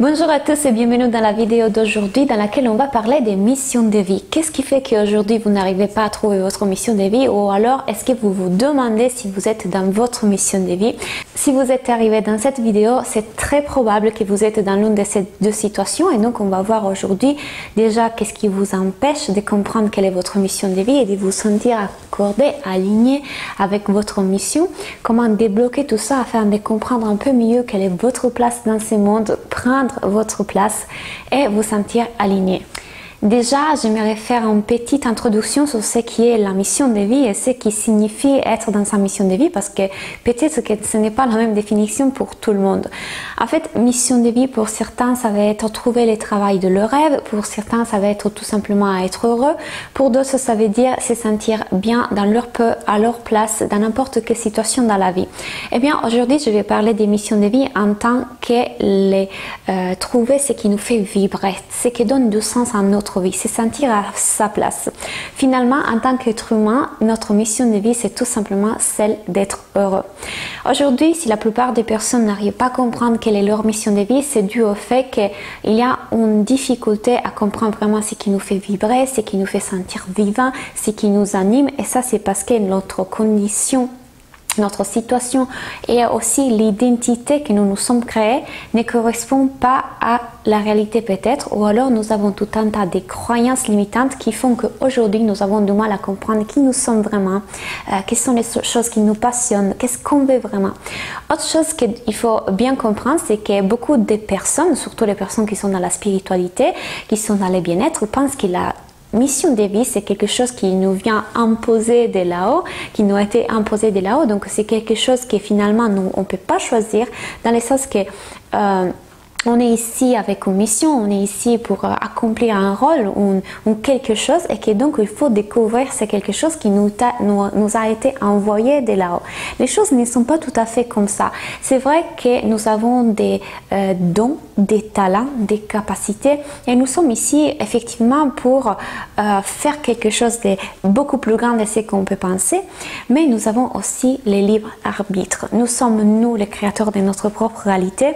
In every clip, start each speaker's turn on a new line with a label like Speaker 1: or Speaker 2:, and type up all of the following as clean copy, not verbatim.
Speaker 1: Bonjour à tous et bienvenue dans la vidéo d'aujourd'hui dans laquelle on va parler des missions de vie. Qu'est-ce qui fait qu'aujourd'hui vous n'arrivez pas à trouver votre mission de vie, ou alors est-ce que vous vous demandez si vous êtes dans votre mission de vie? Si vous êtes arrivé dans cette vidéo, c'est très probable que vous êtes dans l'une de ces deux situations, et donc on va voir aujourd'hui déjà qu'est-ce qui vous empêche de comprendre quelle est votre mission de vie et de vous sentir accordé, aligné avec votre mission, comment débloquer tout ça afin de comprendre un peu mieux quelle est votre place dans ce monde, prendre votre place et vous sentir aligné. Déjà, j'aimerais faire une petite introduction sur ce qui est la mission de vie et ce qui signifie être dans sa mission de vie, parce que peut-être que ce n'est pas la même définition pour tout le monde. En fait, mission de vie pour certains, ça va être trouver le travail de leur rêve, pour certains, ça va être tout simplement être heureux, pour d'autres, ça veut dire se sentir bien dans leur peu, à leur place, dans n'importe quelle situation dans la vie. Eh bien, aujourd'hui, je vais parler des missions de vie en tant que trouver ce qui nous fait vibrer, ce qui donne du sens à notre vie, se sentir à sa place. Finalement, en tant qu'être humain, notre mission de vie, c'est tout simplement celle d'être heureux. Aujourd'hui, si la plupart des personnes n'arrivent pas à comprendre quelle est leur mission de vie, c'est dû au fait qu'il y a une difficulté à comprendre vraiment ce qui nous fait vibrer, ce qui nous fait sentir vivant, ce qui nous anime, et ça c'est parce que notre condition, notre situation et aussi l'identité que nous nous sommes créés ne correspond pas à la réalité peut-être, ou alors nous avons tout un tas de croyances limitantes qui font qu'aujourd'hui nous avons du mal à comprendre qui nous sommes vraiment, quelles sont les choses qui nous passionnent, qu'est-ce qu'on veut vraiment. Autre chose qu'il faut bien comprendre, c'est que beaucoup de personnes, surtout les personnes qui sont dans la spiritualité, qui sont dans le bien-être, pensent qu'il a mission de vie, c'est quelque chose qui nous vient imposer de là-haut, qui nous a été imposé de là-haut. Donc c'est quelque chose que finalement nous, on ne peut pas choisir, dans le sens que on est ici avec une mission, on est ici pour accomplir un rôle ou quelque chose, et que donc il faut découvrir c'est quelque chose qui nous a été envoyé de là-haut. Les choses ne sont pas tout à fait comme ça. C'est vrai que nous avons des dons, des talents, des capacités, et nous sommes ici effectivement pour faire quelque chose de beaucoup plus grand de ce qu'on peut penser, mais nous avons aussi le libre arbitre. Nous sommes nous les créateurs de notre propre réalité.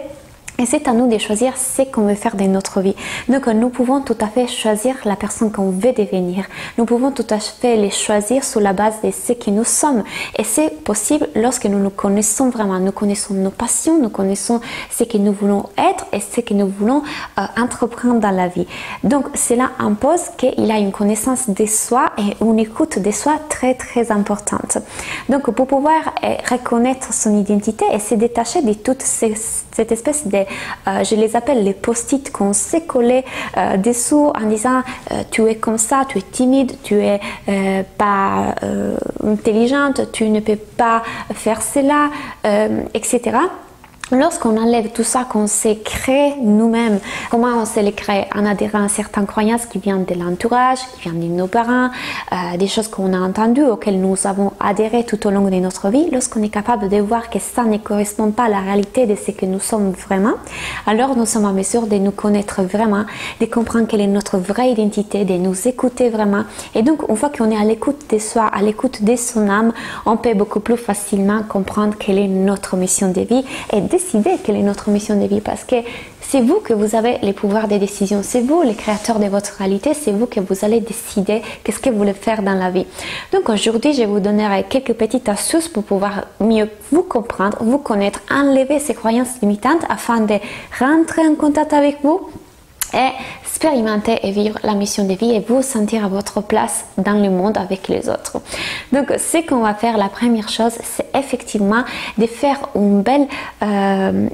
Speaker 1: Et c'est à nous de choisir ce qu'on veut faire de notre vie. Donc nous pouvons tout à fait choisir la personne qu'on veut devenir. Nous pouvons tout à fait les choisir sur la base de ce que nous sommes. Et c'est possible lorsque nous nous connaissons vraiment. Nous connaissons nos passions, nous connaissons ce que nous voulons être et ce que nous voulons entreprendre dans la vie. Donc cela impose qu'il y a une connaissance de soi et une écoute de soi très très importante. Donc pour pouvoir reconnaître son identité et se détacher de toute cette espèce de, je les appelle les post-it qu'on s'est collés dessous en disant tu es comme ça, tu es timide, tu es pas intelligente, tu ne peux pas faire cela, etc. Lorsqu'on enlève tout ça qu'on s'est créé nous-mêmes, comment on s'est créé? En adhérant à certaines croyances qui viennent de l'entourage, qui viennent de nos parents, des choses qu'on a entendues, auxquelles nous avons adhéré tout au long de notre vie, lorsqu'on est capable de voir que ça ne correspond pas à la réalité de ce que nous sommes vraiment, alors nous sommes en mesure de nous connaître vraiment, de comprendre quelle est notre vraie identité, de nous écouter vraiment. Et donc, une fois qu'on est à l'écoute de soi, à l'écoute de son âme, on peut beaucoup plus facilement comprendre quelle est notre mission de vie et décider quelle est notre mission de vie, parce que c'est vous que vous avez les pouvoirs de décision, c'est vous les créateurs de votre réalité, c'est vous que vous allez décider qu'est-ce que vous voulez faire dans la vie. Donc aujourd'hui, je vous donnerai quelques petites astuces pour pouvoir mieux vous comprendre, vous connaître, enlever ces croyances limitantes afin de rentrer en contact avec vous et expérimenter et vivre la mission de vie et vous sentir à votre place dans le monde avec les autres. Donc ce qu'on va faire, la première chose, c'est effectivement de faire une belle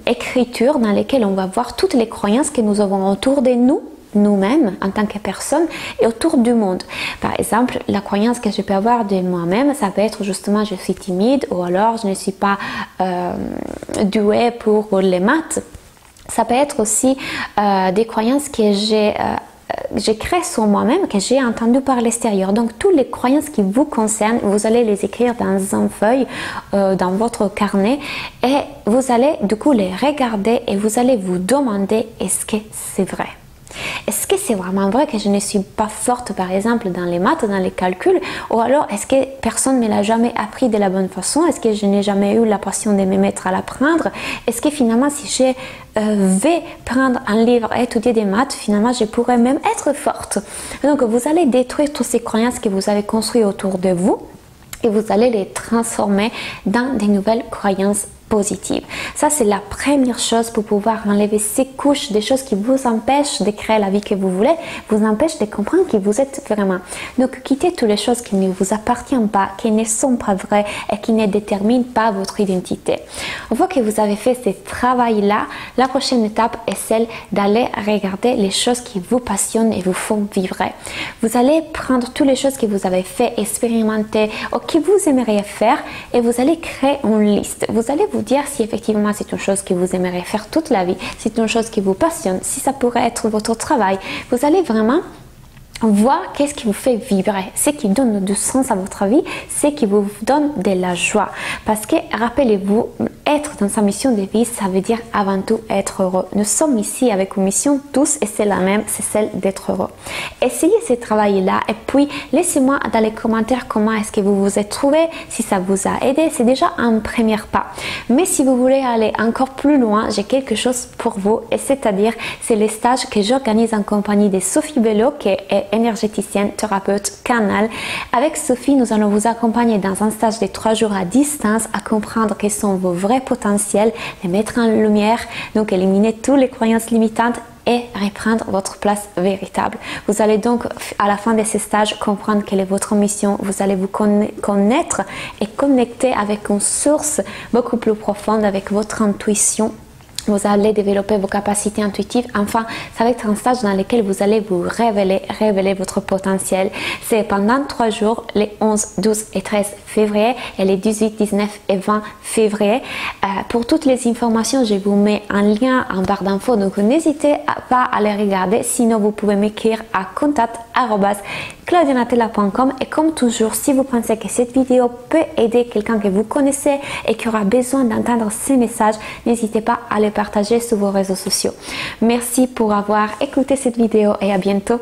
Speaker 1: écriture dans laquelle on va voir toutes les croyances que nous avons autour de nous, nous-mêmes en tant que personne, et autour du monde. Par exemple, la croyance que je peux avoir de moi-même, ça peut être justement je suis timide, ou alors je ne suis pas douée pour les maths. Ça peut être aussi des croyances que j'ai créées sur moi-même, que j'ai entendues par l'extérieur. Donc, toutes les croyances qui vous concernent, vous allez les écrire dans une feuille, dans votre carnet, et vous allez du coup les regarder et vous allez vous demander est-ce que c'est vrai? Est-ce que c'est vraiment vrai que je ne suis pas forte, par exemple, dans les maths, dans les calculs? Ou alors, est-ce que personne ne me l'a jamais appris de la bonne façon? Est-ce que je n'ai jamais eu la passion de me mettre à l'apprendre? Est-ce que finalement, si je vais prendre un livre et étudier des maths, finalement, je pourrais même être forte? Donc, vous allez détruire toutes ces croyances que vous avez construites autour de vous et vous allez les transformer dans des nouvelles croyances positive. Ça, c'est la première chose pour pouvoir enlever ces couches, des choses qui vous empêchent de créer la vie que vous voulez, vous empêchent de comprendre qui vous êtes vraiment. Donc, quittez toutes les choses qui ne vous appartiennent pas, qui ne sont pas vraies et qui ne déterminent pas votre identité. Une fois que vous avez fait ce travail-là, la prochaine étape est celle d'aller regarder les choses qui vous passionnent et vous font vibrer. Vous allez prendre toutes les choses que vous avez fait, expérimenter ou que vous aimeriez faire et vous allez créer une liste. Vous allez vous dire si effectivement c'est une chose que vous aimeriez faire toute la vie, si c'est une chose qui vous passionne, si ça pourrait être votre travail. Vous allez vraiment voir qu'est-ce qui vous fait vibrer, ce qui donne du sens à votre vie, ce qui vous donne de la joie. Parce que rappelez-vous, être dans sa mission de vie, ça veut dire avant tout être heureux. Nous sommes ici avec une mission tous et c'est la même, c'est celle d'être heureux. Essayez ce travail-là et puis laissez-moi dans les commentaires comment est-ce que vous vous êtes trouvé, si ça vous a aidé, c'est déjà un premier pas. Mais si vous voulez aller encore plus loin, j'ai quelque chose pour vous et c'est-à-dire c'est les stages que j'organise en compagnie de Sophie Bello qui est énergéticienne, thérapeute, canal. Avec Sophie, nous allons vous accompagner dans un stage de 3 jours à distance à comprendre quels sont vos vrais potentiels, les mettre en lumière, donc éliminer toutes les croyances limitantes et reprendre votre place véritable. Vous allez donc à la fin de ce stage comprendre quelle est votre mission, vous allez vous connaître et connecter avec une source beaucoup plus profonde, avec votre intuition. Vous allez développer vos capacités intuitives. Enfin, ça va être un stage dans lequel vous allez vous révéler votre potentiel. C'est pendant 3 jours, les 11, 12 et 13 février et les 18, 19 et 20 février. Pour toutes les informations, je vous mets un lien en barre d'infos. Donc, n'hésitez pas à les regarder. Sinon, vous pouvez m'écrire à contact@claudianatella.com. Et comme toujours, si vous pensez que cette vidéo peut aider quelqu'un que vous connaissez et qui aura besoin d'entendre ces messages, n'hésitez pas à les partager sur vos réseaux sociaux. Merci pour avoir écouté cette vidéo et à bientôt.